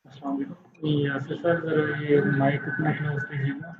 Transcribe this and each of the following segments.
अस्सलाम वालेकुम। ये सर जरा ये माइक अपना क्लोज कीजिएगा।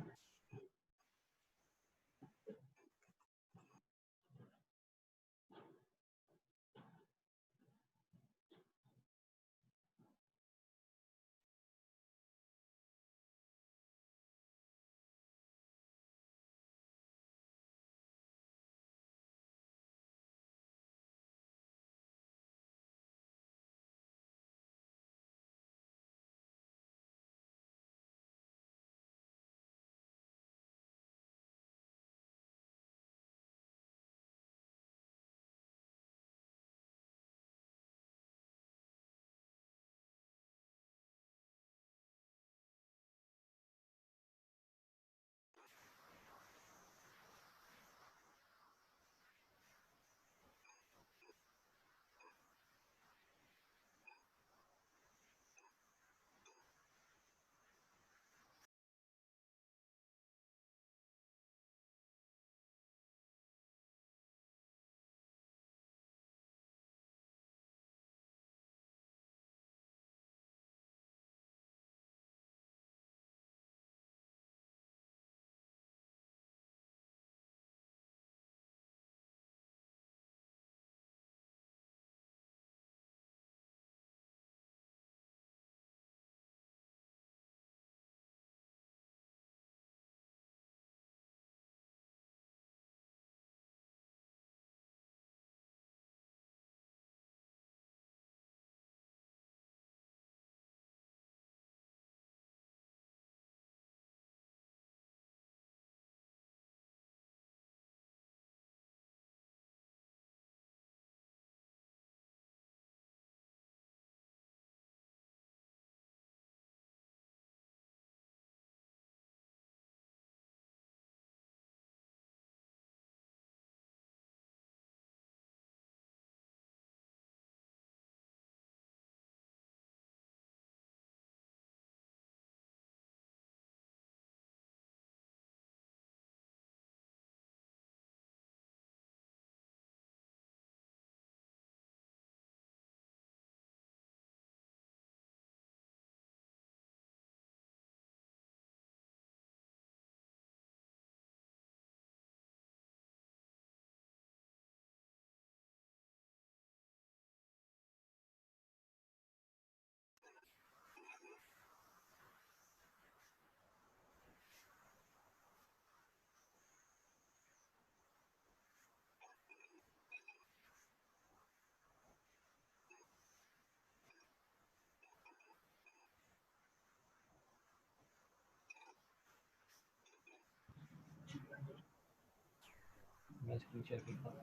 स्क्रीन शेयर करता हूँ,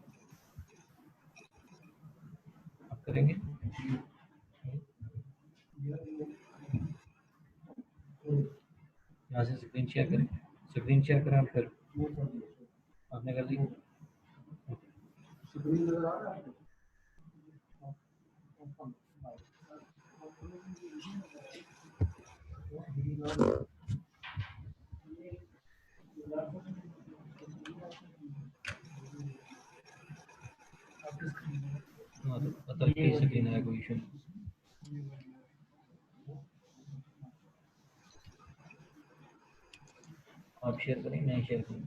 आप करेंगे? यहाँ से स्क्रीन शेयर करें, स्क्रीन शेयर करें आप, फिर आपने कर दी? हाँ, तो अतर की स्क्रीन है, कोई इशू नहीं। आप शेयर करें, मैं शेयर करूँ,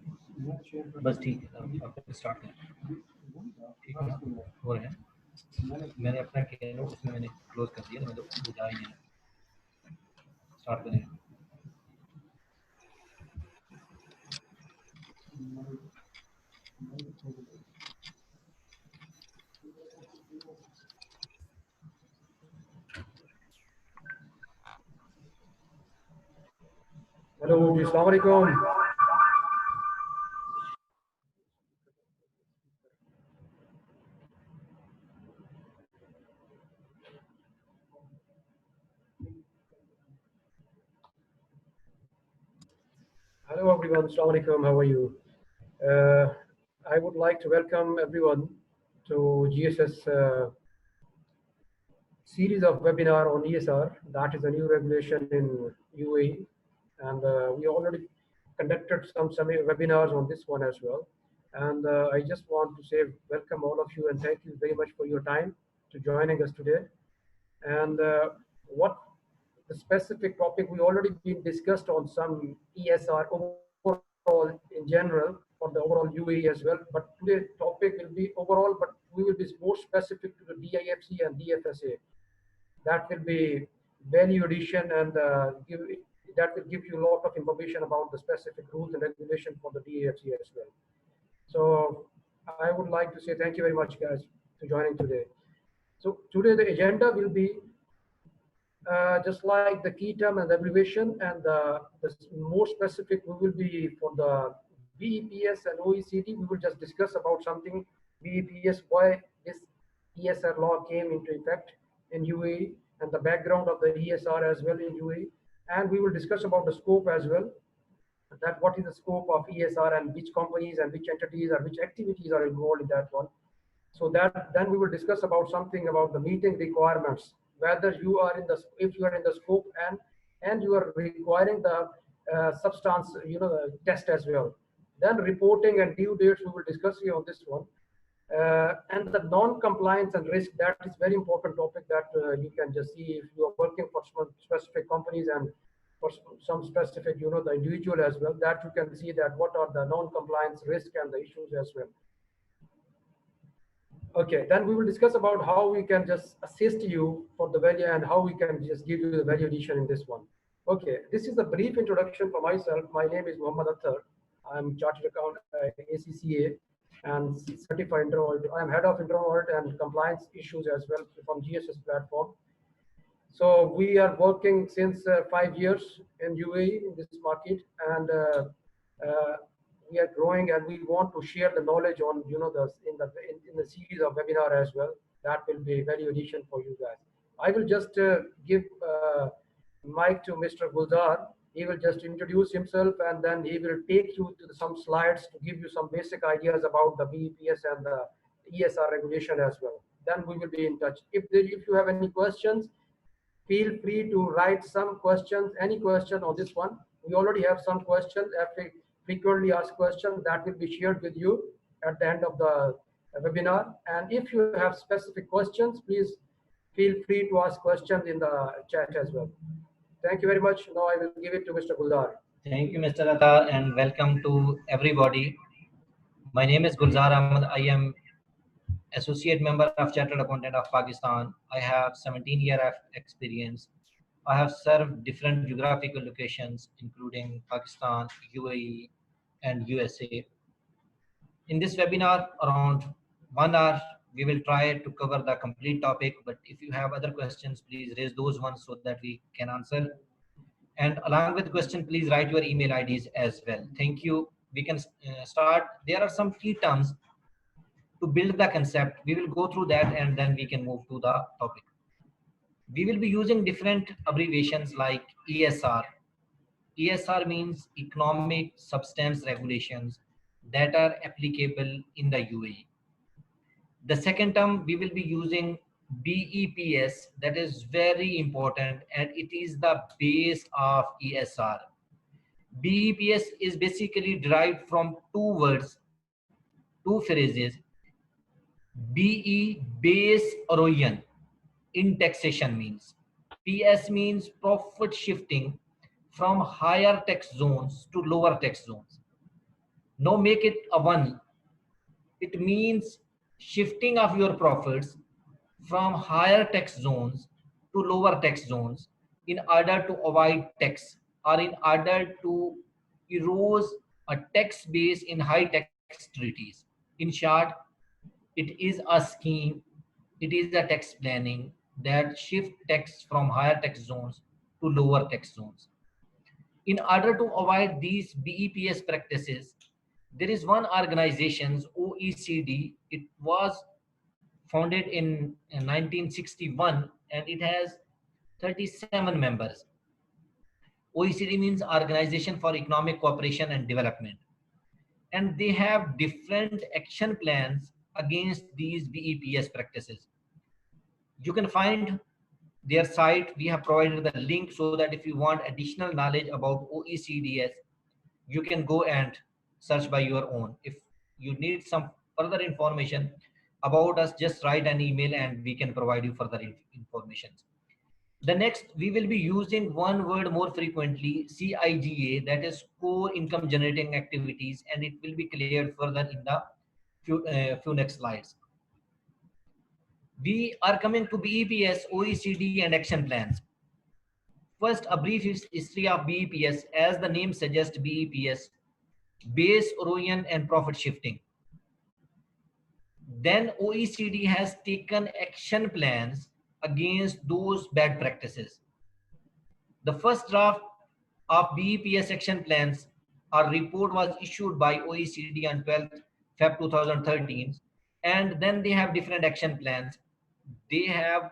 बस ठीक है, आप स्टार्ट करें, ठीक है, हो रहा है। मैंने अपना किया नोट, उसमें मैंने क्लोज कर दिया, मैं तो बुझा ही है, स्टार्ट करें। हेलो जी, अस्सलाम वालेकुम। Hello everyone, assalamu alaikum, how are you? I would like to welcome everyone to GSS series of webinar on ESR. That is a new regulation in UAE, and we already conducted some webinars on this one as well. And I just want to say welcome all of you and thank you very much for your time to joining us today. And what the specific topic we already been discussed on some ESR overall in general for the overall UAE as well. But today's topic will be overall, but we will be more specific to the DIFC and DFSA. That will be value addition and that will give you a lot of information about the specific rules and regulation for the DAFC as well. So I would like to say thank you very much, guys, for joining today. So today the agenda will be just like the key term and abbreviation, and the more specific we will be for the BEPS and OECD. We will just discuss about something BEPS, why this ESR law came into effect in UAE, and the background of the ESR as well in UAE. And we will discuss about the scope as well, that what is the scope of ESR and which companies and which entities or which activities are involved in that one. So that then we will discuss about something about the meeting requirements, whether you are in the, if you are in the scope and you are requiring the substance, the test as well. Then reporting and due dates we will discuss here on this one. And the non-compliance and risk, that is very important topic that you can just see if you are working for some specific companies and for some specific, the individual as well, that you can see that what are the non-compliance risk and the issues as well. Okay, then we will discuss about how we can just assist you for the value and how we can just give you the value addition in this one. Okay, this is a brief introduction for myself. My name is Muhammad Athar. I'm chartered accountant ACCA and certified introvert. I'm head of introvert and compliance issues as well from GSS platform. So we are working since 5 years in UAE in this market, and we are growing, and we want to share the knowledge on in the series of webinar as well. That will be value addition for you guys. I will just give mic to Mr. Gulzar. He will just introduce himself, and then he will take you to some slides to give you some basic ideas about the BEPS and the ESR regulation as well. Then we will be in touch. If you have any questions, feel free to write some questions, any question on this one. We already have some questions. Frequently asked questions that will be shared with you at the end of the webinar. And if you have specific questions, please feel free to ask questions in the chat as well. Thank you very much. Now I will give it to Mr. Gulzar. Thank you, Mr. Athar, and welcome to everybody. My name is Gulzar Ahmad. I am Associate Member of Chartered Accountant of Pakistan. I have 17 years of experience. I have served different geographical locations, including Pakistan, UAE, and USA. In this webinar, around 1 hour, we will try to cover the complete topic, but if you have other questions, please raise those ones so that we can answer. And along with the question, please write your email IDs as well. Thank you. We can start. There are some key terms to build the concept. We will go through that and then we can move to the topic. We will be using different abbreviations like ESR. ESR means Economic Substance Regulations that are applicable in the UAE. The second term we will be using BEPS, that is very important and it is the base of ESR. BEPS is basically derived from two words, two phrases. BE, base erosion in taxation means. PS means profit shifting from higher tax zones to lower tax zones. Now make it a one. It means shifting of your profits from higher tax zones to lower tax zones in order to avoid tax or in order to erode a tax base in high tax treaties. In short, it is a scheme, it is a tax planning that shift tax from higher tax zones to lower tax zones. In order to avoid these BEPS practices, there is one organization, OECD. It was founded in 1961 and it has 37 members. OECD means Organization for Economic Cooperation and Development. And they have different action plans against these BEPS practices. You can find their site. We have provided the link so that if you want additional knowledge about OECDS, you can go and search by your own. If you need some further information about us, just write an email and we can provide you further information. The next, we will be using one word more frequently, CIGA, that is core income generating activities, and it will be cleared further in the few next slides. We are coming to BEPS, OECD and action plans. First, a brief history of BEPS. As the name suggests, BEPS, base erosion and profit shifting. Then OECD has taken action plans against those bad practices. The first draft of BEPS action plans, our report was issued by OECD on 12th Feb 2013, and then they have different action plans. They have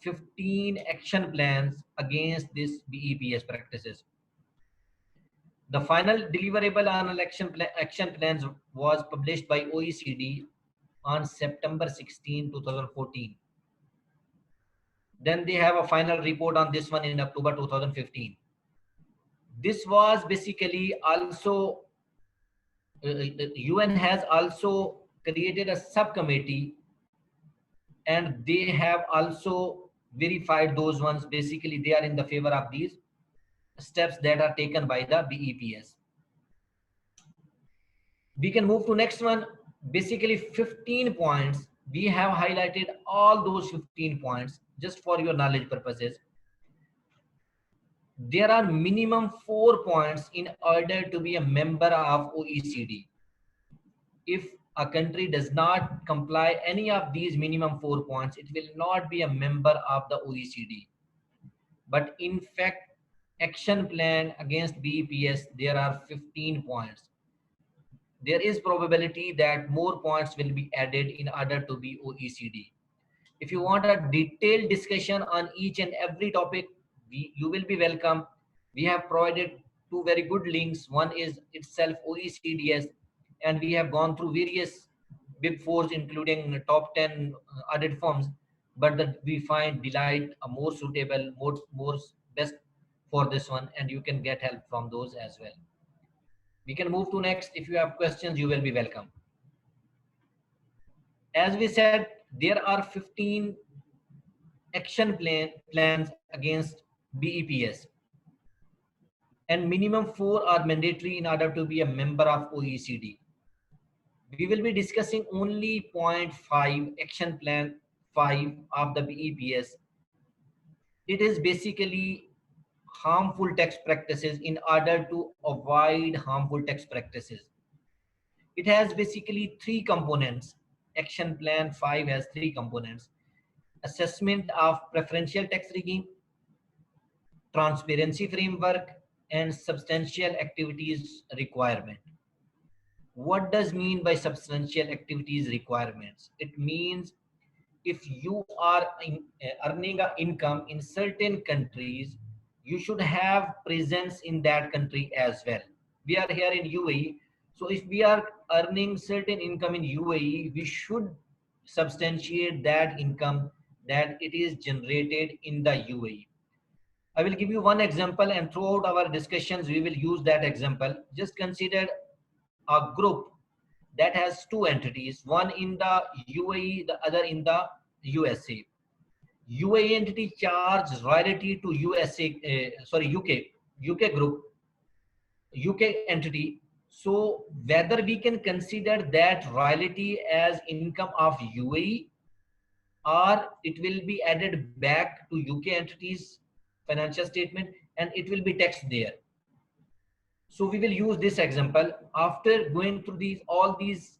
15 action plans against these BEPS practices. The final deliverable on action plans was published by OECD on September 16, 2014. Then they have a final report on this one in October 2015. This was basically also, UN has also created a subcommittee and they have also verified those ones. Basically, they are in the favor of these steps that are taken by the BEPS. We can move to next one. Basically 15 points. We have highlighted all those 15 points just for your knowledge purposes. There are minimum 4 points in order to be a member of OECD. If a country does not comply any of these minimum 4 points, it will not be a member of the OECD. But in fact, action plan against BEPS, there are 15 points. There is probability that more points will be added in order to be OECD. If you want a detailed discussion on each and every topic, you will be welcome. We have provided 2 very good links. One is itself OECDS, and we have gone through various big fours, including top 10 audit firms, but we find Deloitte a more suitable, more best for this one, and you can get help from those as well. We can move to next. If you have questions, you will be welcome. As we said, there are 15 action plans against BEPS, and minimum 4 are mandatory in order to be a member of OECD. We will be discussing only point 5, action plan 5 of the BEPS. It is basically harmful tax practices in order to avoid harmful tax practices. It has basically 3 components. Action plan 5 has 3 components: assessment of preferential tax regime, transparency framework, and substantial activities requirement. What does mean by substantial activities requirements? It means if you are earning an income in certain countries, you should have presence in that country as well. We are here in UAE, so if we are earning certain income in UAE, we should substantiate that income that it is generated in the UAE. I will give you one example, and throughout our discussions we will use that example. Just consider a group that has two entities, one in the UAE, the other in the USA. UAE entity charges royalty to UK group, UK entity. So whether we can consider that royalty as income of UAE, or it will be added back to UK entities financial statement and it will be taxed there. So we will use this example. After going through all these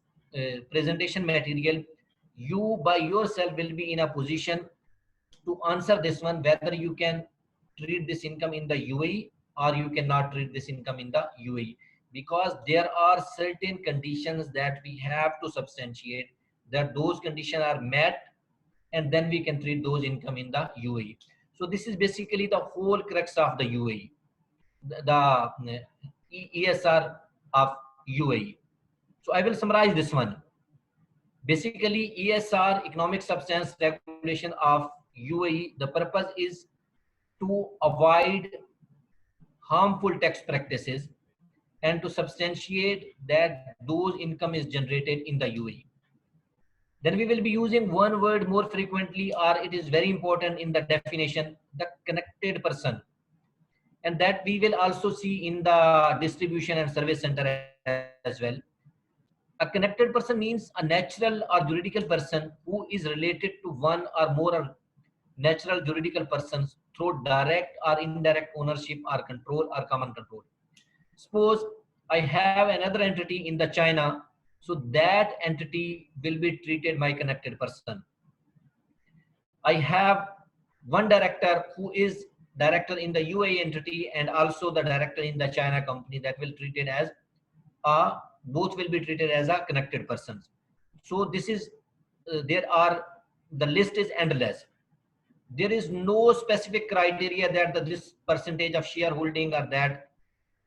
presentation material, you by yourself will be in a position to answer this one, whether you can treat this income in the UAE or you cannot treat this income in the UAE, because there are certain conditions that we have to substantiate that those conditions are met, and then we can treat those income in the UAE. So this is basically the whole crux of the UAE, the ESR of UAE. So I will summarize this one. Basically, ESR, economic substance regulation of UAE, the purpose is to avoid harmful tax practices and to substantiate that those income is generated in the UAE. Then we will be using one word more frequently, or it is very important in the definition, the connected person. And that we will also see in the distribution and service center as well. A connected person means a natural or juridical person who is related to one or more natural juridical persons through direct or indirect ownership or control or common control. Suppose I have another entity in the China, so that entity will be treated my connected person. I have one director who is director in the UAE entity and also the director in the China company, that will treat it as both will be treated as a connected persons. So this is the list is endless. There is no specific criteria that this percentage of shareholding or that,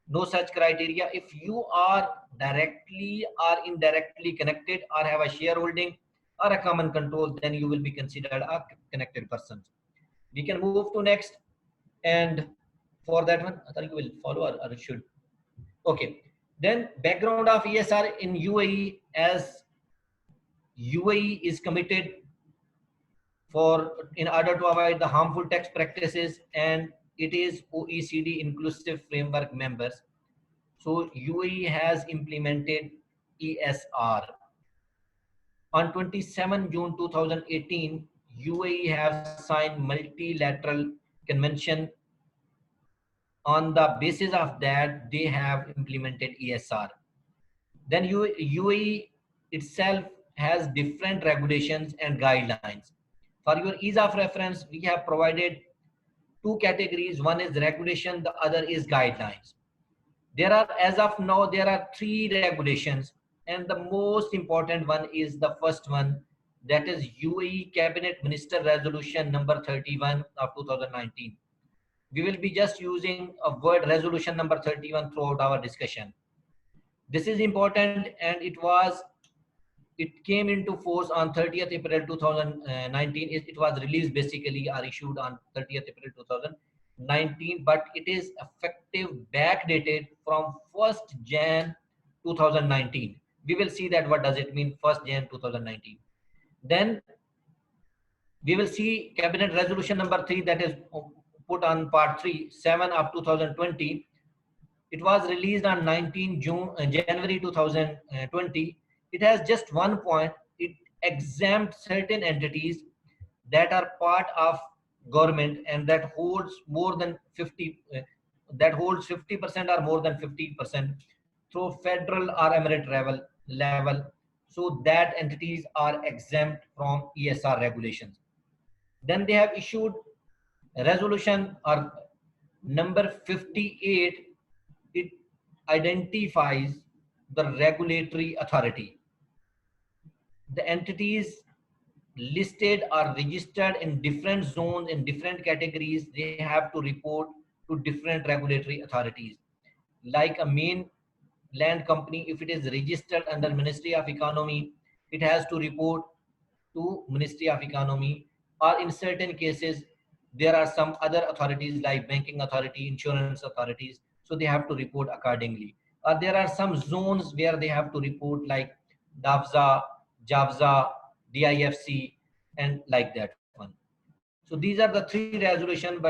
no such criteria. If you are directly or indirectly connected or have a shareholding or a common control, then you will be considered a connected person. We can move to next, and for that one, I think you will follow or it should. Okay. Then background of ESR in UAE, as UAE is committed in order to avoid the harmful tax practices, and it is OECD inclusive framework members. So UAE has implemented ESR. On 27 June 2018, UAE have signed multilateral convention. On the basis of that, they have implemented ESR. Then UAE itself has different regulations and guidelines. For your ease of reference, we have provided two categories. One is regulation, the other is guidelines. There are, as of now, there are three regulations, and the most important one is the first one, that is UAE Cabinet Minister Resolution number 31 of 2019. We will be just using a word resolution number 31 throughout our discussion. This is important, and it came into force on 30th April 2019. It was released basically or issued on 30th April 2019, but it is effective backdated from 1st Jan 2019. We will see that what does it mean 1st Jan 2019. Then we will see Cabinet Resolution number 3, that is put on part 3, 7 of 2020. It was released on 19 January 2020. It has just one point. It exempts certain entities that are part of government and that holds more than 50, that holds 50% or more than 50% through federal or emirate level. So that entities are exempt from ESR regulations. Then they have issued a resolution or number 58. It identifies the regulatory authority. The entities listed or registered in different zones, in different categories, they have to report to different regulatory authorities. Like a main land company, if it is registered under Ministry of Economy, it has to report to Ministry of Economy, or in certain cases, there are some other authorities like banking authority, insurance authorities, so they have to report accordingly. Or there are some zones where they have to report like DAFZA, JAVZA, DIFC, and like that one. So these are the three regulations,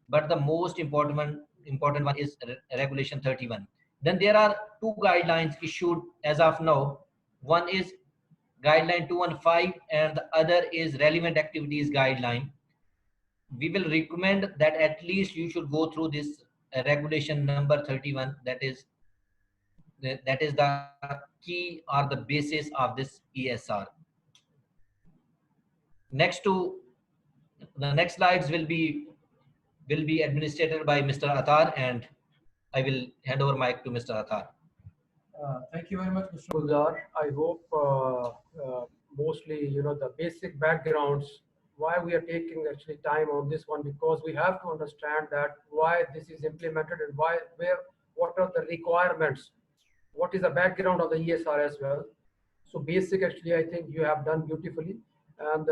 but the most important one is Regulation 31. Then there are two guidelines issued as of now. One is Guideline 215 and the other is Relevant Activities Guideline. We will recommend that at least you should go through this regulation number 31. That is the key or the basis of this ESR. The next slides will be administered by Mr. Athar, and I will hand over mic to Mr. Athar. Thank you very much, Mr. Gulzar. I hope mostly the basic backgrounds why we are taking actually time on this one, because we have to understand that why this is implemented and what are the requirements, what is the background of the ESR as well. So basic actually I think you have done beautifully, and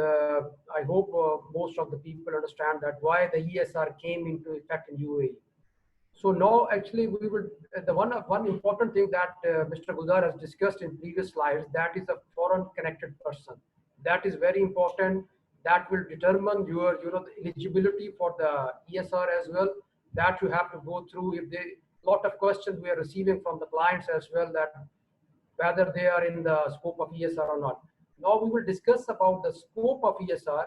I hope most of the people understand that why the ESR came into effect in UAE. So now actually we will, the one important thing that Mr. Gulzar has discussed in previous slides, that is a foreign connected person. That is very important. That will determine your the eligibility for the ESR as well. That you have to go through. If they lot of questions we are receiving from the clients as well, that whether they are in the scope of ESR or not. Now we will discuss about the scope of ESR,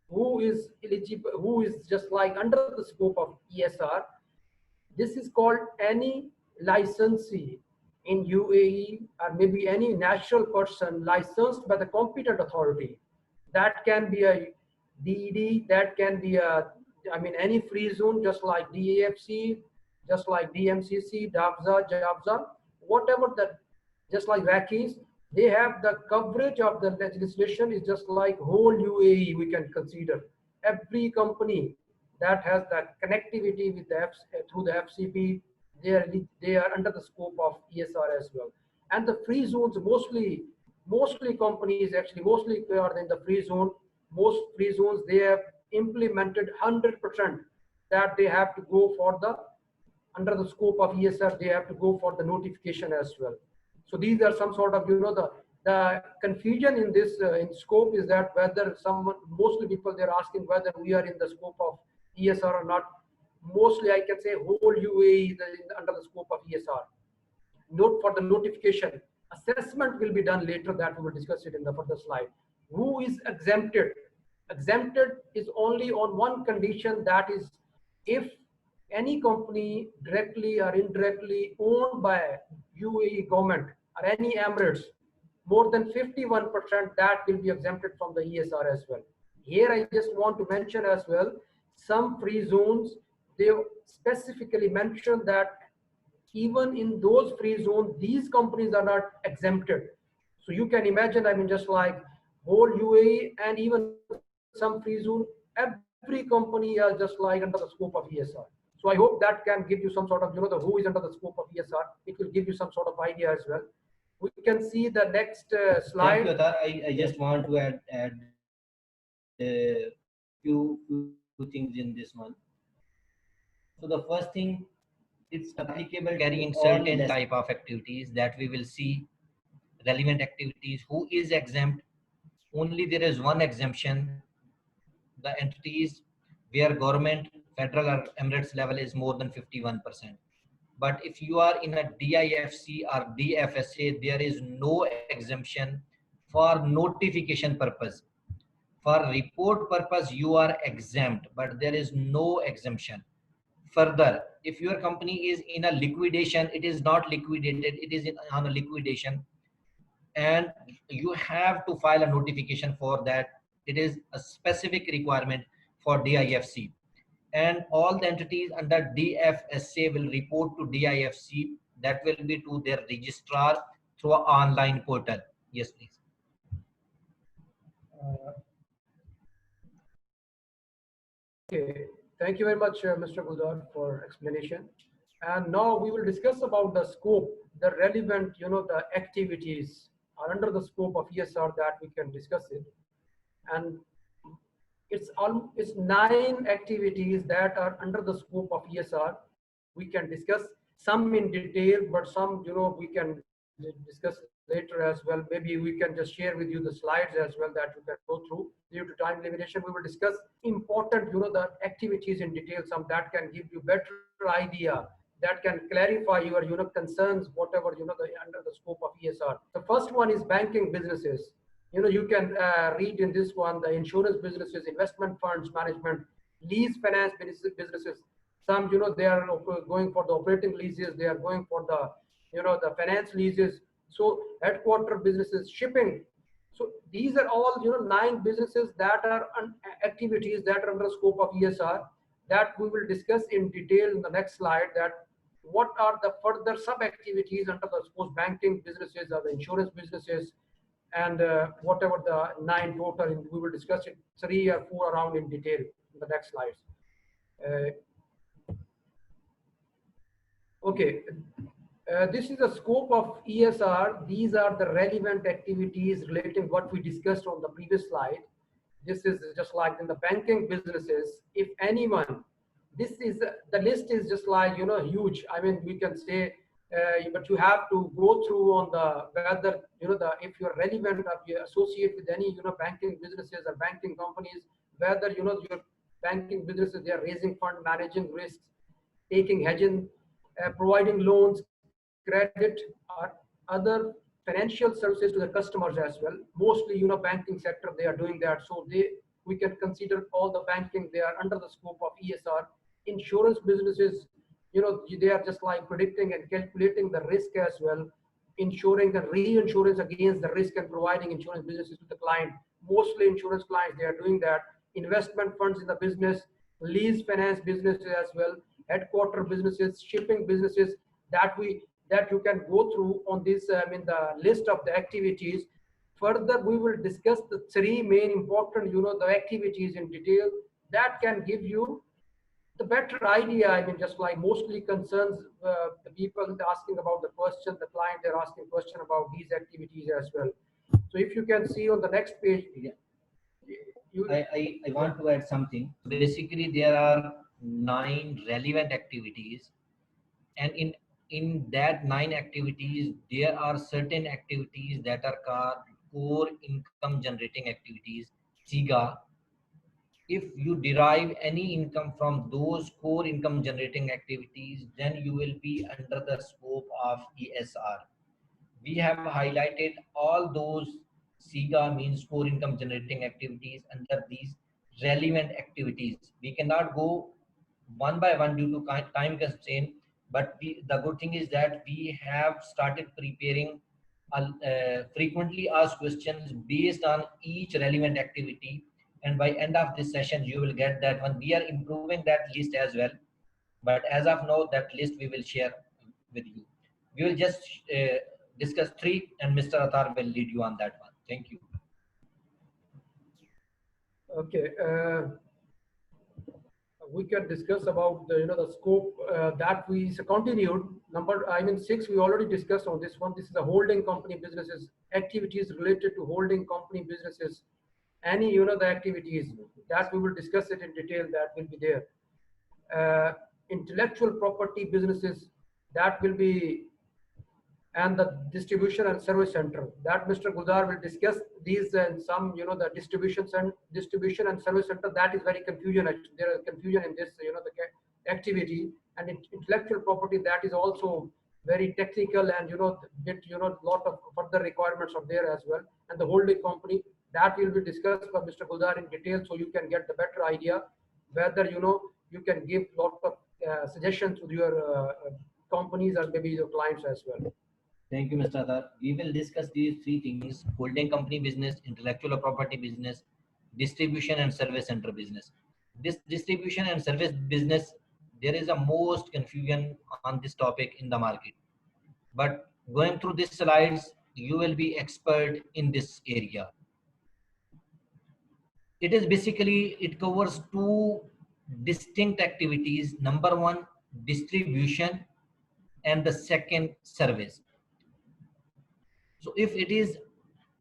who is eligible, who is just like under the scope of ESR. This is called any licensee in UAE or maybe any national person licensed by the competent authority. That can be a DED, that can be any free zone, just like DAFC, just like DMCC, DAFZA, JAVZA, whatever that, just like RAKEZ, they have the coverage of the legislation is just like whole UAE we can consider. Every company that has that connectivity with the through the FCP, they are under the scope of ESR as well. And the free zones, mostly companies actually mostly are in the free zone. Most free zones they have implemented 100% that they have to go for the under the scope of ESR. They have to go for the notification as well. So these are some sort of the confusion in this in scope is that whether mostly people they're asking whether we are in the scope of ESR or not. Mostly I can say whole UAE under the scope of ESR. Note for the notification, assessment will be done later, that we will discuss it in the further slide. Who is exempted? Exempted is only on one condition, that is if any company directly or indirectly owned by UAE government or any Emirates, more than 51%, that will be exempted from the ESR as well. Here I just want to mention as well, some free zones, they specifically mentioned that even in those free zones, these companies are not exempted. So you can imagine, just like whole UAE and even some free zone, every company are just like under the scope of ESR. So I hope that can give you some sort of, the who is under the scope of ESR. It will give you some sort of idea as well. We can see the next slide. Thank you, Athar. I just want to add few things in this one. So the first thing, it's applicable carrying certain type of activities that we will see. Relevant activities, who is exempt? Only there is one exemption, the entities where government, federal or Emirates level is more than 51%. But if you are in a DIFC or DFSA, there is no exemption for notification purpose. For report purpose, you are exempt, but there is no exemption. Further, if your company is in a liquidation, it is not liquidated, it is on a liquidation, and you have to file a notification for that. It is a specific requirement for DIFC. And all the entities under DFSA will report to DIFC that will be to their registrar through an online portal. Yes, please. Okay, thank you very much, Mr. Gulzar, for explanation. And now we will discuss about the scope, the relevant, the activities are under the scope of ESR that we can discuss it. And it's 9 activities that are under the scope of ESR. We can discuss some in detail, but some, we can discuss later as well. Maybe we can just share with you the slides as well that you can go through. Due to time limitation, we will discuss important, the activities in detail, some that can give you better idea, that can clarify your, concerns, whatever, under the scope of ESR. The first one is banking businesses. You can read in this one, the insurance businesses, investment funds management, lease finance businesses. Some, they are going for the operating leases, they are going for the, the finance leases. So headquarter businesses, shipping. So these are all, 9 businesses that are activities that are under the scope of ESR that we will discuss in detail in the next slide, that what are the further sub-activities under the suppose banking businesses or the insurance businesses, and whatever the 9 total, and we will discuss it 3 or 4 around in detail in the next slides. Okay, this is the scope of ESR. These are the relevant activities relating what we discussed on the previous slide. This is just like in the banking businesses. If anyone, this is the list is just like huge. I mean, we can say, but you have to go through on the whether if you're relevant or you associate with any banking businesses or banking companies, whether your banking businesses, they are raising fund, managing risks, taking hedging, providing loans, credit, or other financial services to the customers as well. Mostly, banking sector, they are doing that. So we can consider all the banking, they are under the scope of ESR. Insurance businesses, they are just like predicting and calculating the risk as well, insuring and reinsurance against the risk and providing insurance businesses to the client. Mostly insurance clients, they are doing that. Investment funds in the business, lease finance businesses as well, headquarter businesses, shipping businesses, that you can go through on this, the list of the activities. Further, we will discuss the 3 main important, the activities in detail that can give you the better idea. I mean, just like mostly concerns the people asking about the question, the client, they're asking question about these activities as well. So if you can see on the next page. Yeah. I want to add something. Basically, there are 9 relevant activities, and in that 9 activities, there are certain activities that are called core income generating activities, CICA. If you derive any income from those core income generating activities, then you will be under the scope of ESR. We have highlighted all those CICA, means core income generating activities, under these relevant activities. We cannot go one by one due to time constraint, but the good thing is that we have started preparing frequently asked questions based on each relevant activity, and by end of this session you will get that one. We are improving that list as well, but as of now, that list we will share with you. We will just discuss 3, and Mr. Athar will lead you on that one. Thank you. Okay, we can discuss about the the scope that we continued. Number 6 we already discussed on this one. This is the holding company businesses, activities related to holding company businesses. Any the activities that we will discuss it in detail, that will be there. Intellectual property businesses, that will be, and the distribution and service center, that Mr. Gulzar will discuss these, and some the distribution and service center, that is very confusion. There is confusion in this the activity. And intellectual property, that is also very technical, and lot of further requirements are there as well. And the holding company, that will be discussed by Mr. Gulzar in detail, so you can get the better idea whether you can give lot of suggestions to your companies or maybe your clients as well. Thank you, Mr. Athar. We will discuss these 3 things: holding company business, intellectual property business, distribution and service center business. This distribution and service business, there is a most confusion on this topic in the market. but going through these slides, you will be expert in this area. It is basically, it covers two distinct activities. Number one, distribution, and the second, service. So if it is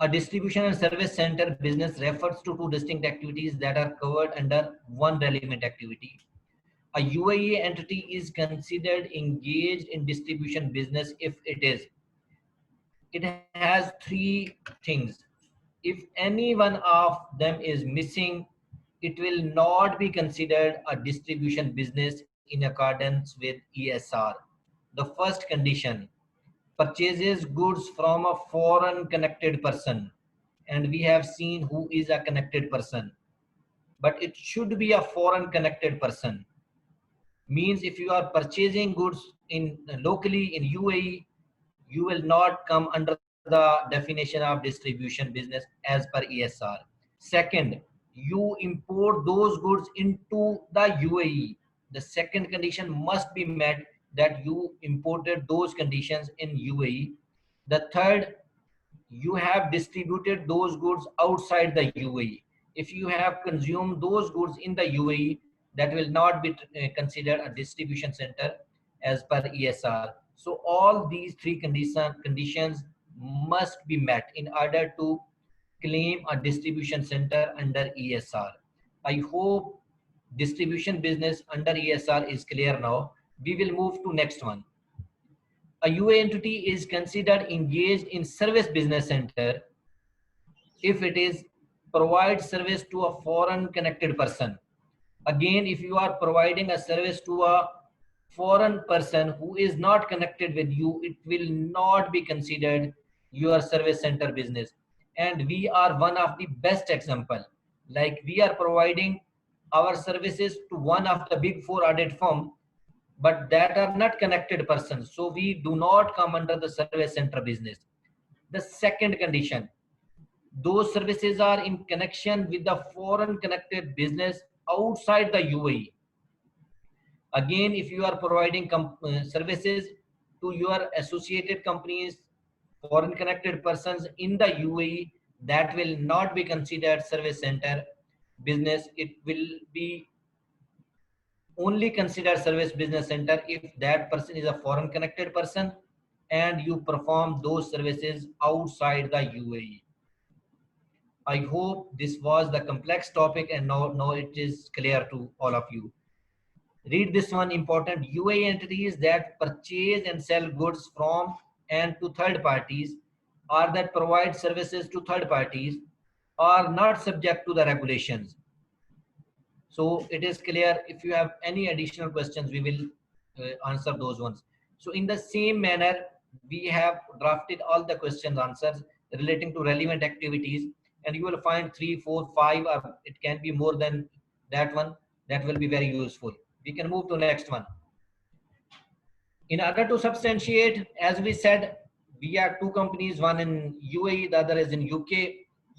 a distribution and service center business, refers to two distinct activities that are covered under one relevant activity. A UAE entity is considered engaged in distribution business if it has three things. If any one of them is missing, it will not be considered a distribution business in accordance with ESR. The first condition, purchases goods from a foreign connected person. And we have seen who is a connected person. But it should be a foreign connected person. Means if you are purchasing goods in locally in UAE, you will not come under the definition of distribution business as per ESR. Second, you import those goods into the UAE. The second condition must be met, that you imported those conditions in UAE. The third, you have distributed those goods outside the UAE. If you have consumed those goods in the UAE, that will not be considered a distribution center as per ESR. So all these three conditions must be met in order to claim a distribution center under ESR. I hope distribution business under ESR is clear now. We will move to next one. A UAE entity is considered engaged in service business center if it is provide service to a foreign connected person. Again, if you are providing a service to a foreign person who is not connected with you, it will not be considered your service center business. And we are one of the best example. Like we are providing our services to one of the big four audit firm, but that are not connected persons. So we do not come under the service center business. The second condition, those services are in connection with the foreign connected business outside the UAE. Again, if you are providing services to your associated companies, foreign connected persons in the UAE, that will not be considered service center business. It will be only considered service business center if that person is a foreign connected person and you perform those services outside the UAE. I hope this was the complex topic and now it is clear to all of you. Read this one important. UAE entities that purchase and sell goods from and to third parties or that provide services to third parties are not subject to the regulations. So it is clear. If you have any additional questions, we will answer those ones. So in the same manner, we have drafted all the questions answers relating to relevant activities, and you will find 3, 4, 5, or it can be more than that one. That will be very useful. We can move to next one. In order to substantiate, as we said, we are two companies, one in UAE, the other is in UK.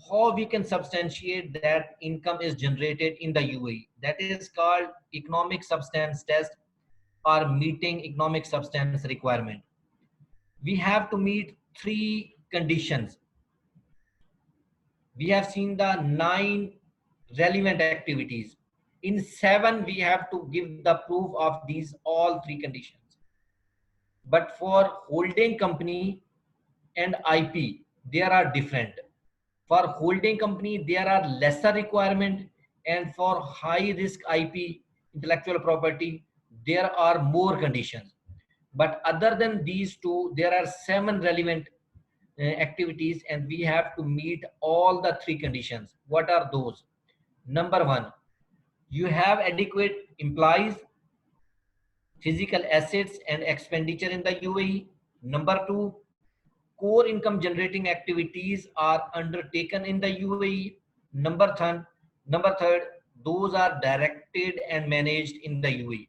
How we can substantiate that income is generated in the UAE? That is called economic substance test or meeting economic substance requirement. We have to meet 3 conditions. We have seen the 9 relevant activities. In 7, we have to give the proof of these all 3 conditions. But for holding company and IP, there are different. For holding company, there are lesser requirement, and for high risk IP, intellectual property, there are more conditions. But other than these 2, there are 7 relevant activities, and we have to meet all the 3 conditions. What are those? Number 1, you have adequate employees, physical assets and expenditure in the UAE. Number 2, core income generating activities are undertaken in the UAE. Number third, those are directed and managed in the UAE.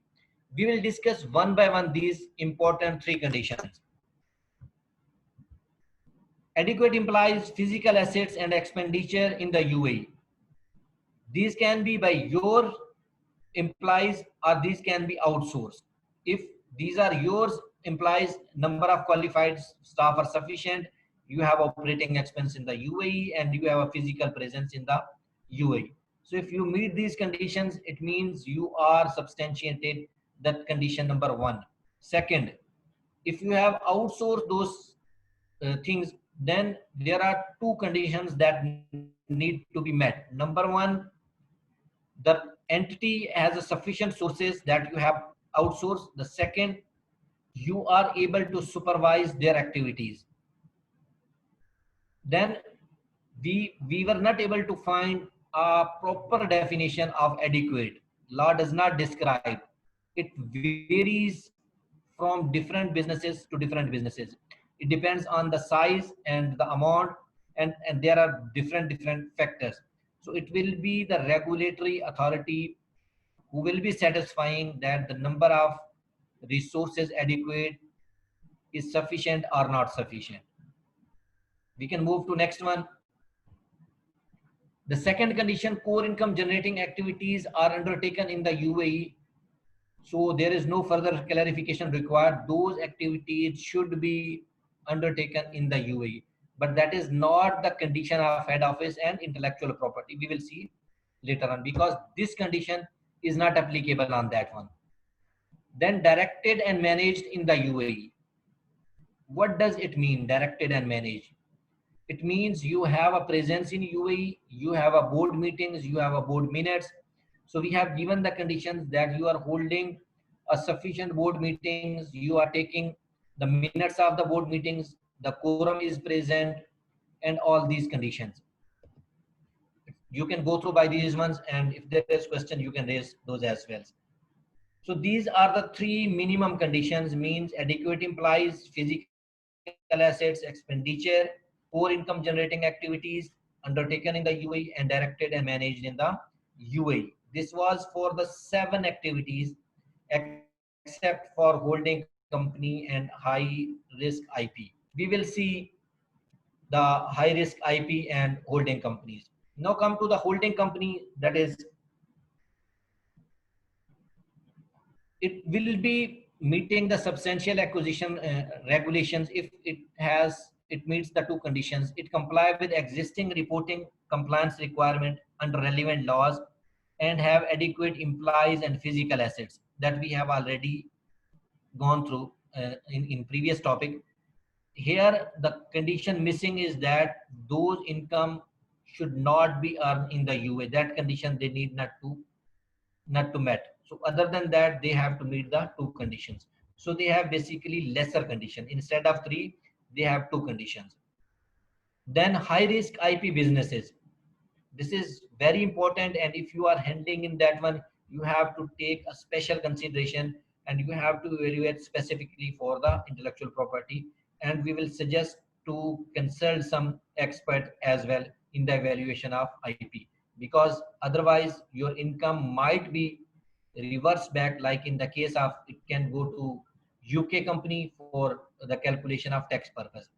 We will discuss one by one these important 3 conditions. Adequate implies physical assets and expenditure in the UAE. These can be by your employees or these can be outsourced. If these are yours, implies number of qualified staff are sufficient, you have operating expense in the UAE, and you have a physical presence in the UAE. So if you meet these conditions, it means you are substantiated that condition number one. Second, if you have outsourced those things, then there are two conditions that need to be met. Number one, the entity has a sufficient sources that you have outsourced. The second, you are able to supervise their activities. Then we were not able to find a proper definition of adequate. Law does not describe. It varies from different businesses to different businesses. It depends on the size and the amount, and there are different factors. So it will be the regulatory authority who will be satisfying that the number of resources adequate is sufficient or not sufficient. We can move to next one. The second condition, core income generating activities are undertaken in the UAE. So there is no further clarification required. Those activities should be undertaken in the UAE. But that is not the condition of head office and intellectual property. We will see later on, because this condition is not applicable on that one. Then directed and managed in the UAE. What does it mean, directed and managed? It means you have a presence in UAE, you have a board meetings, you have a board minutes. So we have given the conditions that you are holding a sufficient board meetings, you are taking the minutes of the board meetings, the quorum is present, and all these conditions. You can go through by these ones, and if there is question, you can raise those as well. So these are the three minimum conditions, means adequate implies physical assets, expenditure, core income generating activities undertaken in the UAE, and directed and managed in the UAE. This was for the 7 activities except for holding company and high risk IP. We will see the high risk IP and holding companies. Now come to the holding company, that is, it will be meeting the substantial acquisition regulations if it meets the two conditions. It comply with existing reporting compliance requirement under relevant laws, and have adequate implies and physical assets that we have already gone through in previous topic. Here the condition missing is that those income should not be earned in the UAE. That condition they need not to met. So other than that, they have to meet the two conditions. So they have basically lesser condition. Instead of 3, they have 2 conditions. Then high risk IP businesses. This is very important, and if you are handling in that one, you have to take a special consideration, and you have to evaluate specifically for the intellectual property. And we will suggest to consult some expert as well in the evaluation of IP, because otherwise your income might be reversed back, like in the case of it can go to UK company for the calculation of tax purpose.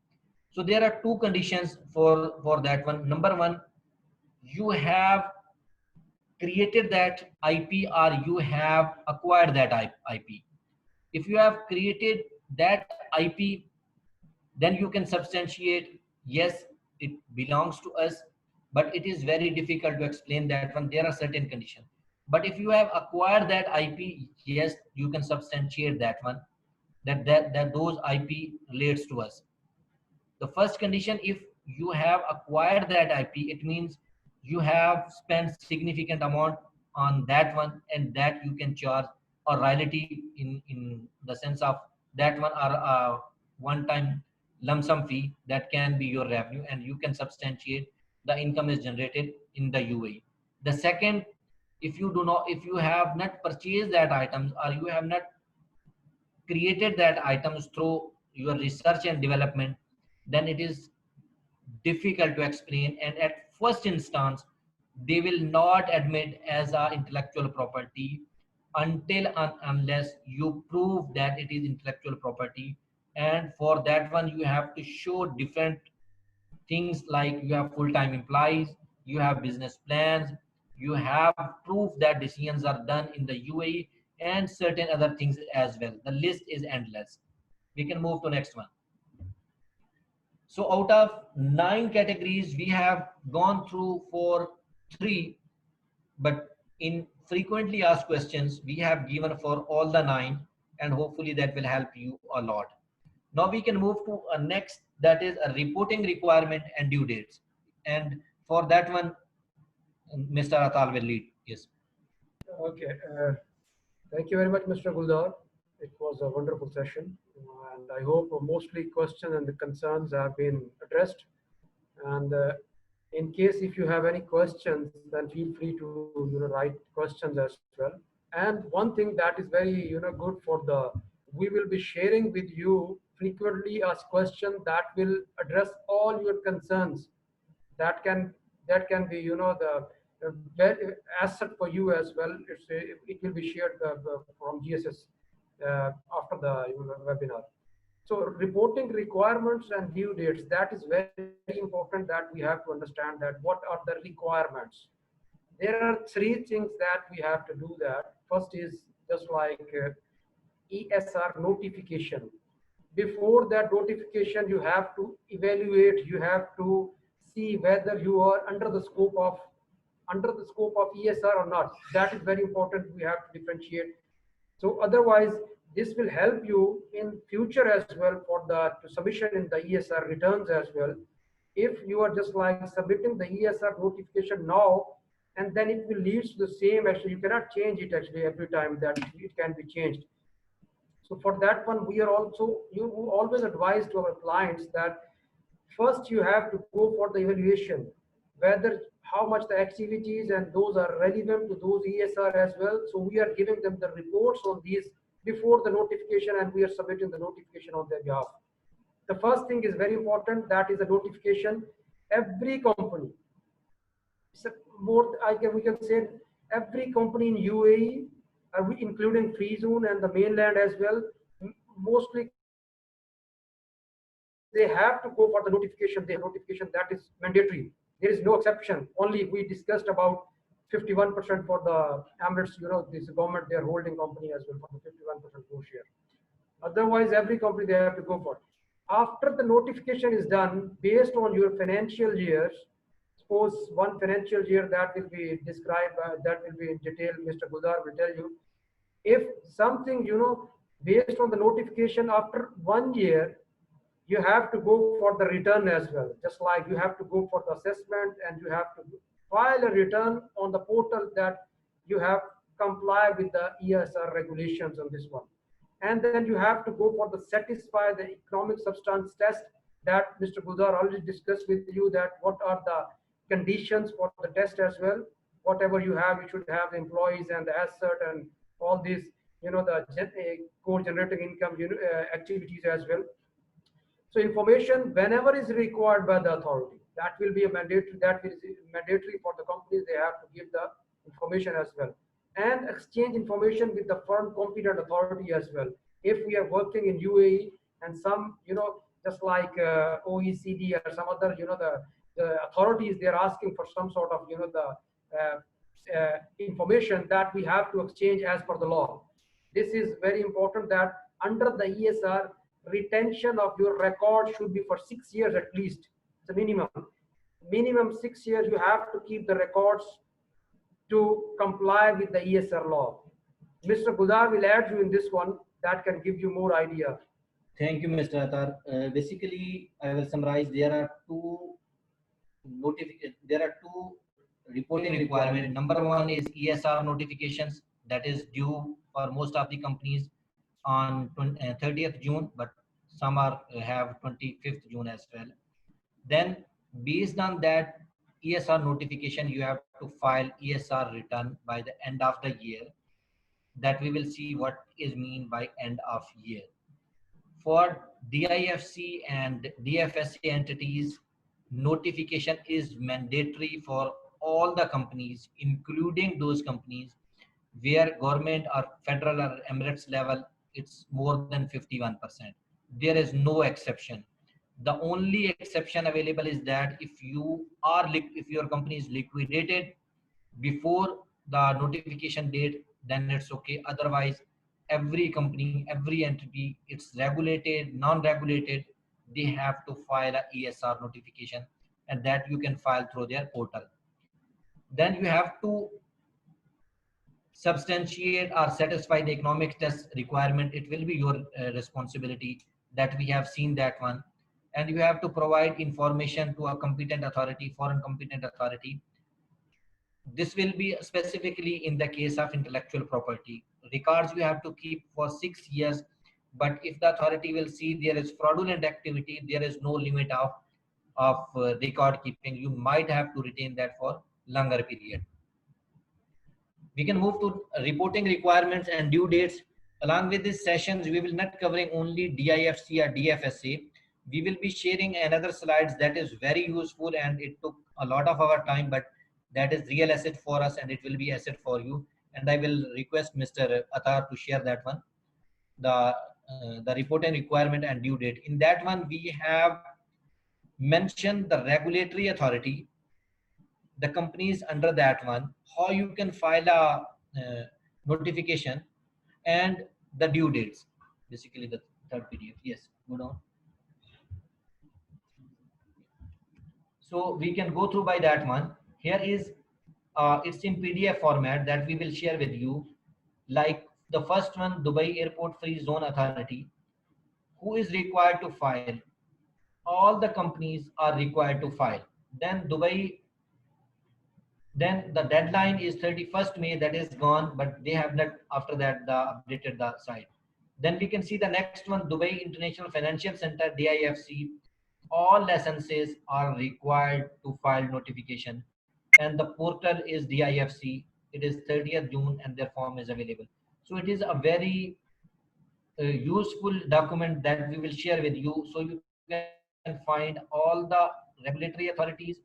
So there are 2 conditions for that one. Number 1, you have created that IP or you have acquired that IP. If you have created that IP, then you can substantiate, yes, it belongs to us, but it is very difficult to explain that one. There are certain conditions. But if you have acquired that IP, yes, you can substantiate that one, that those IP relates to us. The first condition, if you have acquired that IP, it means you have spent significant amount on that one, and that you can charge a royalty in the sense of that one, or a one-time lump sum fee that can be your revenue, and you can substantiate the income is generated in the UAE. The second, if you have not purchased that items, or you have not created that items through your research and development, then it is difficult to explain, and at first instance they will not admit as a intellectual property until unless you prove that it is intellectual property. And for that one, you have to show different things, like you have full-time employees, you have business plans, you have proof that decisions are done in the UAE, and certain other things as well. The list is endless. We can move to next one. So out of 9 categories, we have gone through for 3, but in frequently asked questions, we have given for all the 9, and hopefully that will help you a lot. Now we can move to a next, that is a reporting requirement and due dates. And for that one, Mr. Athar will lead. Yes. Okay. Thank you very much, Mr. Gulzar. It was a wonderful session, and I hope mostly questions and the concerns have been addressed. And in case if you have any questions, then feel free to write questions as well. And one thing that is very good for we will be sharing with you frequently asked questions that will address all your concerns. That can be the asset for you as well. It will be shared from GSS after the webinar. So reporting requirements and due dates, that is very important that we have to understand that what are the requirements. There are 3 things that we have to do that. First is just like ESR notification. Before that notification, you have to evaluate, you have to see whether you are under the scope of ESR or not. That is very important. We have to differentiate. So otherwise, this will help you in future as well for the submission in the ESR returns as well. If you are just like submitting the ESR notification now, and then it will lead to the same, actually you cannot change it actually every time, that it can be changed. So for that one, we are also, you always advise to our clients that first you have to go for the evaluation, whether how much the activities and those are relevant to those ESR as well. So we are giving them the reports on these before the notification, and we are submitting the notification on their behalf. The first thing is very important, that is a notification. Every company, we can say every company in UAE, including free zone and the mainland as well, mostly they have to go for the notification. The notification, that is mandatory. There is no exception. Only we discussed about 51% for the Emirates, this government, they are holding company as well for the 51% core share. Otherwise, every company they have to go for. After the notification is done, based on your financial years, suppose one financial year that will be described, that will be in detail, Mr. Gulzar will tell you. If something, based on the notification after 1 year, you have to go for the return as well. Just like you have to go for the assessment and you have to file a return on the portal that you have complied with the ESR regulations on this one. And then you have to go for the satisfy the economic substance test that Mr. Gulzar already discussed with you, that what are the conditions for the test as well. Whatever you have, you should have the employees and the asset and all these, the core generating income activities as well. So information whenever is required by the authority, that will be a mandatory, that is mandatory for the companies, they have to give the information as well. And exchange information with the foreign competent authority as well. If we are working in UAE and some, just like OECD or some other, the authorities, they're asking for some sort of, information that we have to exchange as per the law. This is very important that under the ESR, retention of your record should be for 6 years at least. It's a minimum 6 years you have to keep the records to comply with the ESR law. Mr. Gulzar will add you in this one, that can give you more idea. Thank you, Mr. Athar. Basically, I will summarize. There are two reporting requirements. Number one is ESR notifications, that is due for most of the companies on 30th June, but some have 25th June as well. Then based on that ESR notification, you have to file ESR return by the end of the year. That we will see what is mean by end of year. For DIFC and DFSA entities, notification is mandatory for all the companies, including those companies where government or federal or Emirates level, it's more than 51%. There is no exception. The only exception available is that if your company is liquidated before the notification date, then it's okay. Otherwise, every company, every entity, it's regulated, non-regulated, they have to file a ESR notification, and that you can file through their portal. Then you have to substantiate or satisfy the economic test requirement. It will be your responsibility, that we have seen that one. And you have to provide information to a competent authority, foreign competent authority. This will be specifically in the case of intellectual property. Records you have to keep for 6 years, but if the authority will see there is fraudulent activity, there is no limit of record keeping. You might have to retain that for longer period. We can move to reporting requirements and due dates. Along with these sessions, we will not covering only DIFC or DFSA. We will be sharing another slides that is very useful, and it took a lot of our time, but that is real asset for us and it will be asset for you. And I will request Mr. Athar to share that one, the reporting requirement and due date. In that one, we have mentioned the regulatory authority, the companies under that one, how you can file a notification, and the due dates. Basically the third PDF. Yes, go down. So we can go through by that one. Here is it's in PDF format that we will share with you. Like the first one, Dubai Airport Free Zone Authority. Who is required to file? All the companies are required to file. Then Dubai, then the deadline is 31st May, that is gone, but they have not after that updated the site. Then we can see the next one, Dubai International Financial Center, DIFC. All licenses are required to file notification, and the portal is DIFC. It is 30th June and their form is available. So it is a very useful document that we will share with you, so you can find all the regulatory authorities,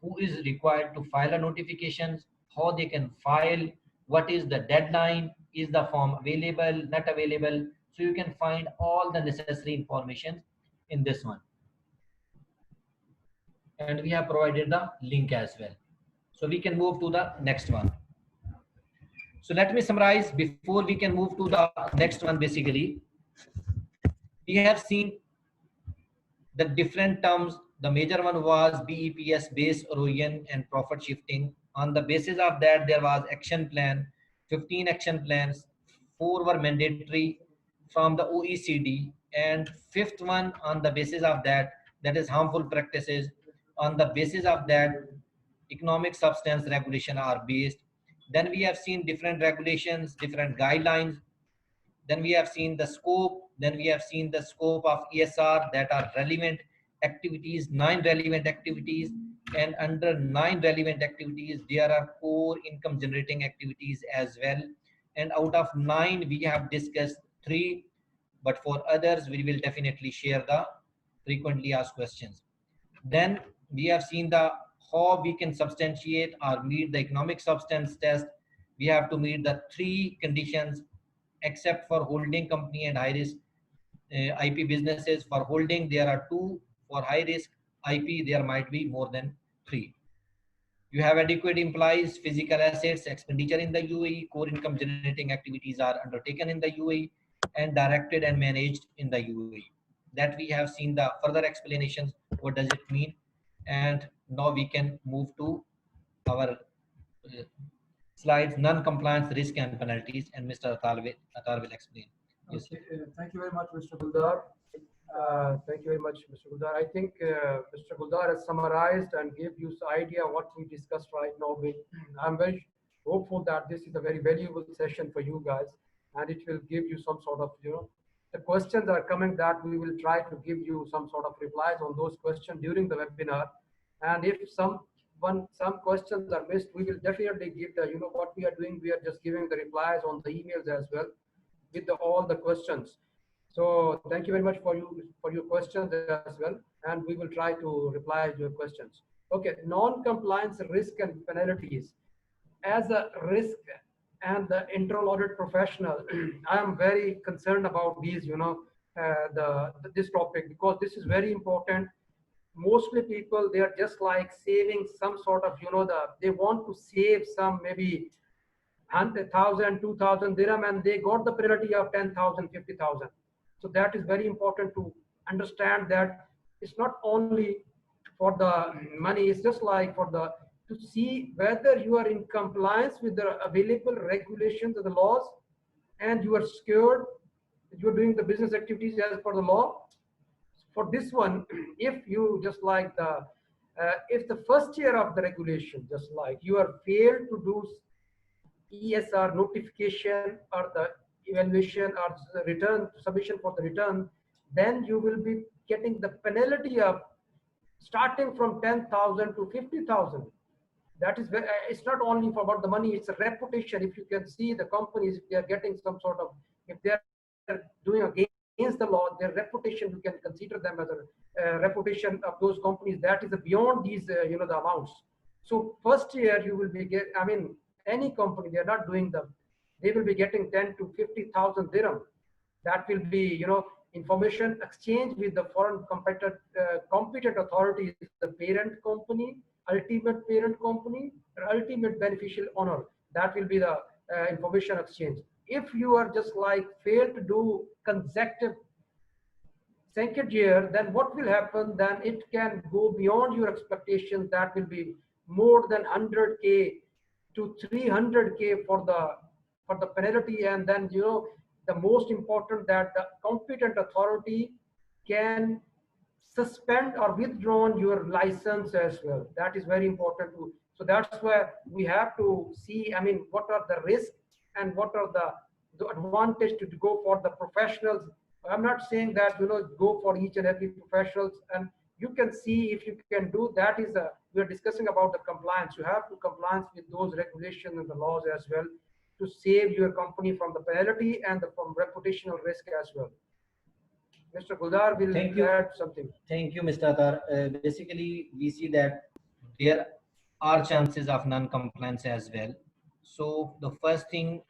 who is required to file a notifications, how they can file, what is the deadline, is the form available, not available. So you can find all the necessary information in this one. And we have provided the link as well. So we can move to the next one. So let me summarize before we can move to the next one. Basically, we have seen the different terms. The major one was BEPS, base erosion and profit shifting. On the basis of that, there was action plan, 15 action plans, 4 were mandatory from the OECD, and 5th one on the basis of that, that is harmful practices. On the basis of that, economic substance regulation are based. Then we have seen different regulations, different guidelines. Then we have seen the scope. Then we have seen the scope of ESR, that are relevant activities, 9 relevant activities, and under 9 relevant activities, there are core income generating activities as well. And out of 9, we have discussed 3, but for others, we will definitely share the frequently asked questions. Then we have seen the how we can substantiate or meet the economic substance test. We have to meet the 3 conditions, except for holding company and high risk IP businesses. For holding, there are 2. For high risk IP, there might be more than 3. You have adequate implies physical assets, expenditure in the UAE, core income generating activities are undertaken in the UAE and directed and managed in the UAE. That we have seen the further explanations, what does it mean. And now we can move to our slides, non-compliance, risk and penalties, and Mr. Athar will explain. Yes. Okay, thank you very much, Mr. Gulzar. Thank you very much, Mr. Gulzar. I think Mr. Gulzar has summarized and gave you the idea what we discussed right now. I'm very hopeful that this is a very valuable session for you guys, and it will give you some sort of, the questions are coming that we will try to give you some sort of replies on those questions during the webinar. And if some questions are missed, we will definitely give the, what we are doing, we are just giving the replies on the emails as well with all the questions. So thank you very much for your questions as well, and we will try to reply to your questions. Okay, non-compliance, risk and penalties. As a risk and the internal audit professional, I am very concerned about these, this topic, because this is very important. Mostly people, they are just like saving some sort of, they want to save some maybe 100,000, 2,000 dirham, and they got the penalty of 10,000, 50,000. So that is very important to understand that it's not only for the money, it's just like for the, to see whether you are in compliance with the available regulations of the laws and you are secured, you're doing the business activities as per the law. For this one, if you just like the, if the first year of the regulation, just like you are failed to do ESR notification or the evaluation or the return submission for the return, then you will be getting the penalty of starting from 10,000 to 50,000. That is, it's not only for about the money, it's a reputation. If you can see the companies, if they are getting some sort of, if they are doing against the law, their reputation, you can consider them as a reputation of those companies that is beyond these, you know, the amounts. So first year you will be get, I mean, any company, they are not doing them, they will be getting 10 to 50,000 dirham. That will be, you know, information exchange with the foreign competent authorities, the parent company, ultimate parent company, or ultimate beneficial owner. That will be the information exchange. If you are just like fail to do consecutive second year, then what will happen? Then it can go beyond your expectations. That will be more than 100K to 300K for the penalty. And then, you know, the most important, that the competent authority can suspend or withdraw your license as well. That is very important too. So that's where we have to see, I mean, what are the risks and what are the advantage to go for the professionals. I'm not saying that, you know, go for each and every professionals, and you can see if you can do that. Is a, we are discussing about the compliance. You have to compliance with those regulations and the laws as well to save your company from the penalty and from reputational risk as well. Mr. Gulzar will add something. Thank you, Mr. Athar. Basically, we see that there are chances of non-compliance as well. So the first thing,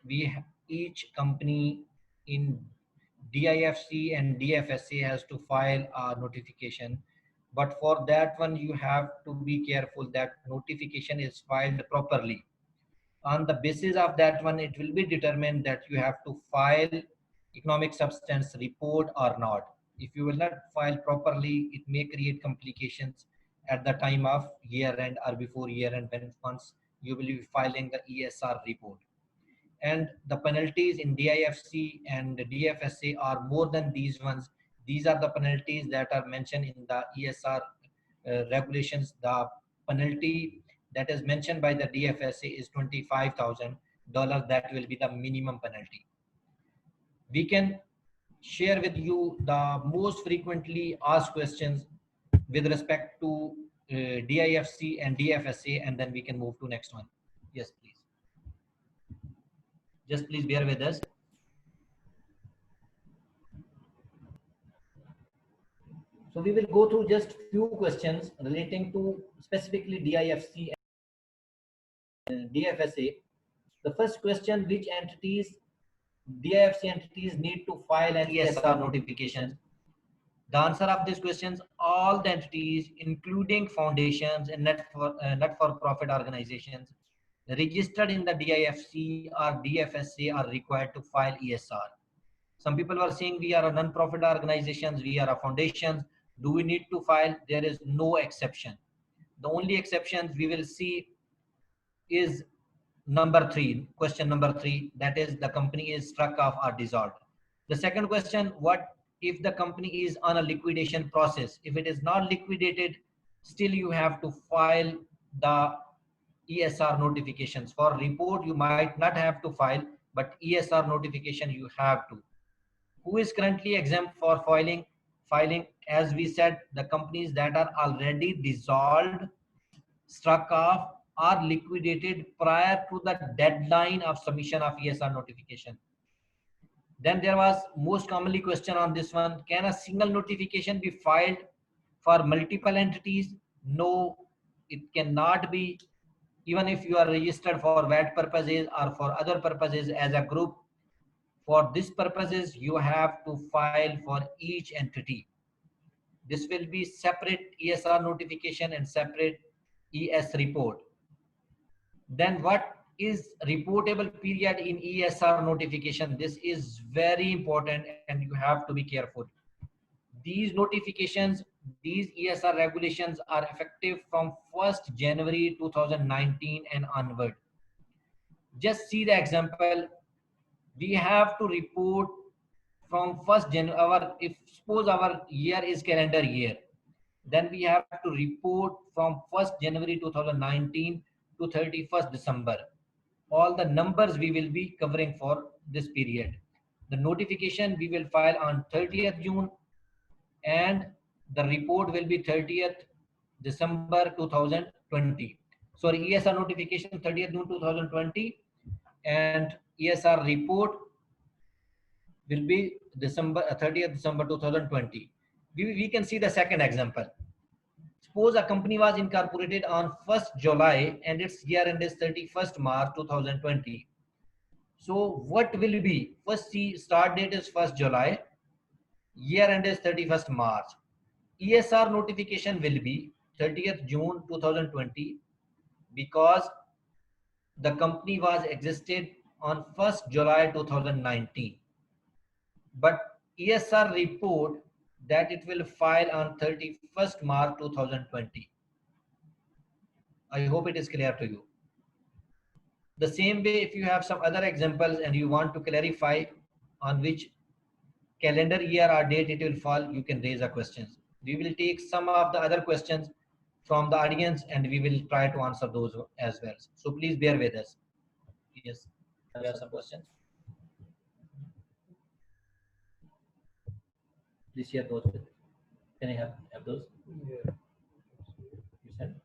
each company in DIFC and DFSA has to file a notification. But for that one, you have to be careful that notification is filed properly. On the basis of that one, it will be determined that you have to file economic substance report or not. If you will not file properly, it may create complications at the time of year end or before year end, when once you will be filing the ESR report. And the penalties in DIFC and DFSA are more than these ones. These are the penalties that are mentioned in the ESR regulations. The penalty that is mentioned by the DFSA is $25,000. That will be the minimum penalty. We can share with you the most frequently asked questions with respect to DIFC and DFSA, and then we can move to next one. Yes, please. Just please bear with us. So we will go through just few questions relating to specifically DIFC and DFSA. The first question, which entities, DIFC entities, need to file an ESR notification? The answer of these questions, all the entities, including foundations and not-for-profit organizations registered in the DIFC or DFSA, are required to file ESR. Some people are saying we are a non-profit organizations, we are a foundations. Do we need to file? There is no exception. The only exceptions we will see is number 3, question number 3, that is the company is struck off or dissolved. The second question, what if the company is on a liquidation process? If it is not liquidated, still you have to file the ESR notifications. For report, you might not have to file, but ESR notification you have to. Who is currently exempt for filing? As we said, the companies that are already dissolved, struck off, or liquidated prior to the deadline of submission of ESR notification. Then there was most commonly question on this one, can a single notification be filed for multiple entities? No, it cannot be. Even if you are registered for VAT purposes or for other purposes as a group, for this purposes you have to file for each entity. This will be separate ESR notification and separate ES report. Then what is reportable period in ESR notification. This is very important and you have to be careful. These notifications, these ESR regulations are effective from 1st January 2019 and onward. Just see the example. We have to report from 1st January, if suppose our year is calendar year, then we have to report from 1st January 2019 to 31st December. All the numbers we will be covering for this period. The notification we will file on 30th June and the report will be 30th December 2020. Sorry, ESR notification 30th June 2020 and ESR report will be 30th December 2020. We can see the second example. Suppose a company was incorporated on 1st July and its year end is 31st March 2020. So what will be? First, see, start date is 1st July, year end is 31st March. ESR notification will be 30th June 2020 because the company was existed on 1st July 2019. But ESR report that it will file on 31st March 2020. I hope it is clear to you. The same way, if you have some other examples and you want to clarify on which calendar year or date it will fall, you can raise a questions. We will take some of the other questions from the audience and we will try to answer those as well. So please bear with us. Yes, there are some questions. Please share those with. Can I have those? Yeah. You said.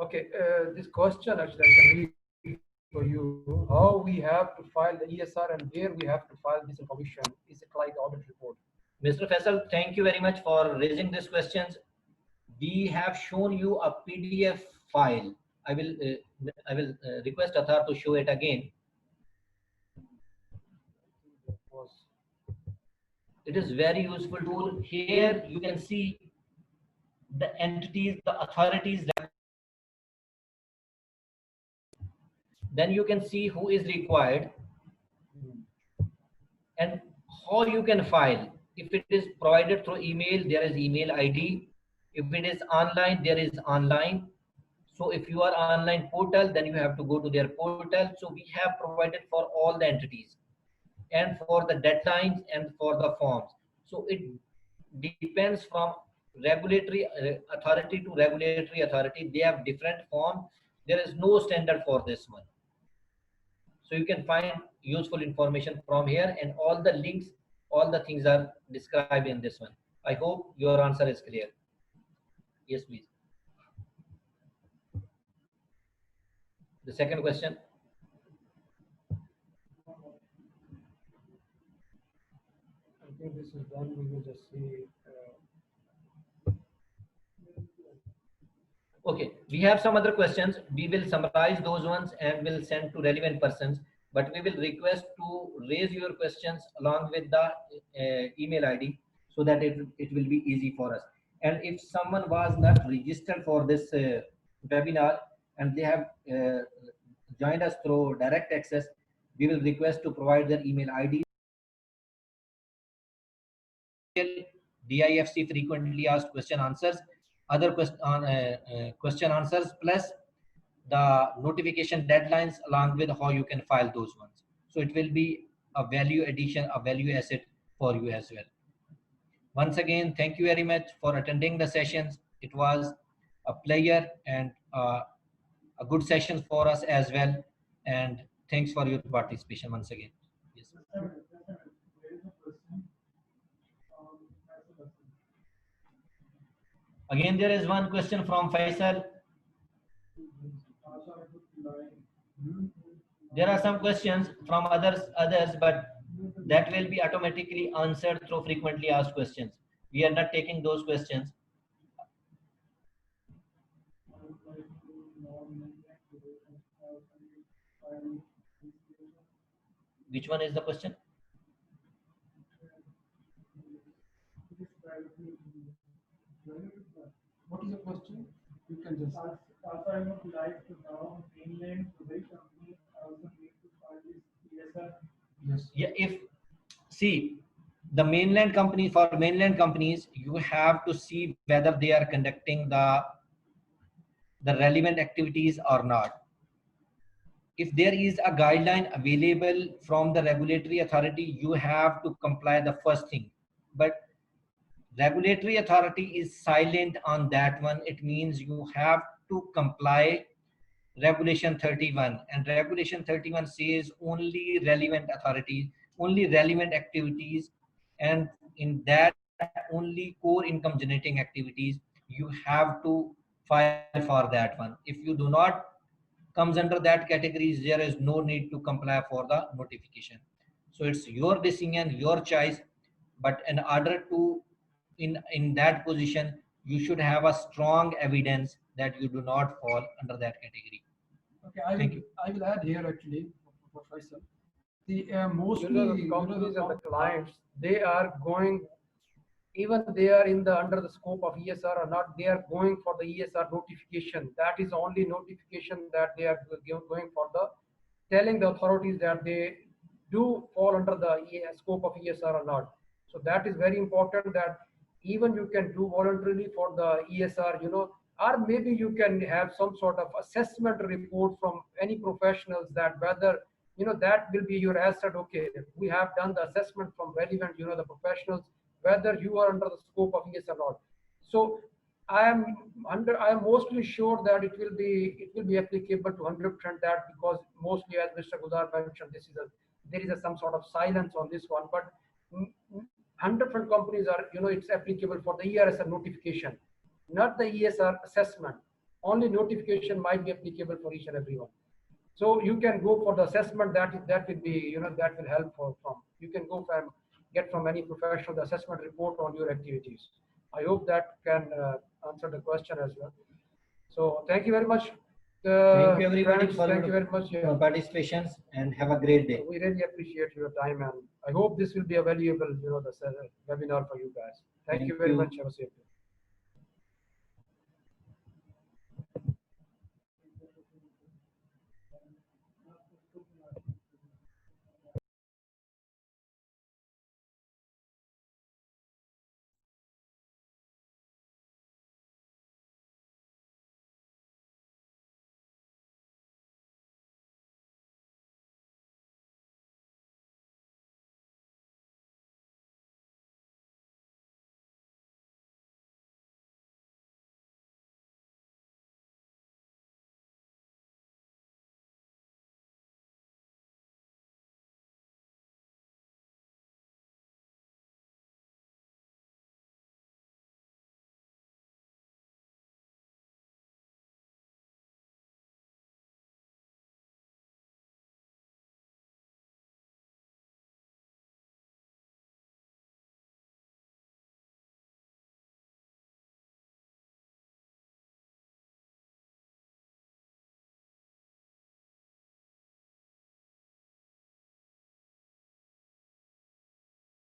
Okay. This question actually I can read for you. How we have to file the ESR and where we have to file this information? Is it like the audit report? Mr. Faisal, thank you very much for raising these questions. We have shown you a PDF file. I will request Athar to show it again. It is very useful tool. Here you can see the entities, the authorities. Then you can see who is required and how you can file. If it is provided through email, there is email ID. If it is online, there is online. So if you are online portal, then you have to go to their portal. So we have provided for all the entities and for the deadlines and for the forms. So it depends from regulatory authority to regulatory authority. They have different forms. There is no standard for this one. So you can find useful information from here and all the links, all the things are described in this one. I hope your answer is clear. Yes, please. The second question. I think this is done. We will just see. Okay, we have some other questions. We will summarize those ones and will send to relevant persons. But we will request to raise your questions along with the email ID so that it will be easy for us. And if someone was not registered for this webinar and they have joined us through direct access, we will request to provide their email ID. DIFC frequently asked question answers, other question answers plus the notification deadlines along with how you can file those ones. So it will be a value addition, a value asset for you as well. Once again, thank you very much for attending the sessions. It was a pleasure and a good session for us as well. And thanks for your participation once again. Yes. Again, there is one question from Faisal. There are some questions from others, but that will be automatically answered through frequently asked questions. We are not taking those questions. Which one is the question? can just. Also, I would like to know mainland Dubai company also need to file this ESR. Yes. Yeah, if see the mainland company, for mainland companies, you have to see whether they are conducting the relevant activities or not. If there is a guideline available from the regulatory authority, you have to comply the first thing. But regulatory authority is silent on that one. It means you have to comply regulation 31, and regulation 31 says only relevant authorities, only relevant activities, and in that only core income generating activities you have to file for that one. If you do not comes under that category, there is no need to comply for the notification. So it's your decision, your choice, but in order to in that position you should have a strong evidence that you do not fall under that category. Okay, Thank you. I will add here actually for Faisal. The mostly the companies and the clients, they are going, even they are in the under the scope of ESR or not, they are going for the ESR notification. That is only notification that they are going for, the telling the authorities that they do fall under the scope of ESR or not. So that is very important, that even you can do voluntarily for the ESR, or maybe you can have some sort of assessment report from any professionals that whether, that will be your asset. Okay, we have done the assessment from relevant, the professionals, whether you are under the scope of ESR or not. So I am mostly sure that it will be applicable to 100% that, because mostly, as Mr. Gulzar mentioned, there is some sort of silence on this one, but 100% companies are, it's applicable for the ERSR notification, not the ESR assessment. Only notification might be applicable for each and every one. So you can go for the assessment, that will be, that will help from, you can go from, get from any professional the assessment report on your activities. I hope that can answer the question as well. So thank you very much. Thank you everybody friends, for thank you very much. your participations, and have a great day. We really appreciate your time, and I hope this will be a valuable, the webinar for you guys. Thank you very much. Have a safe day.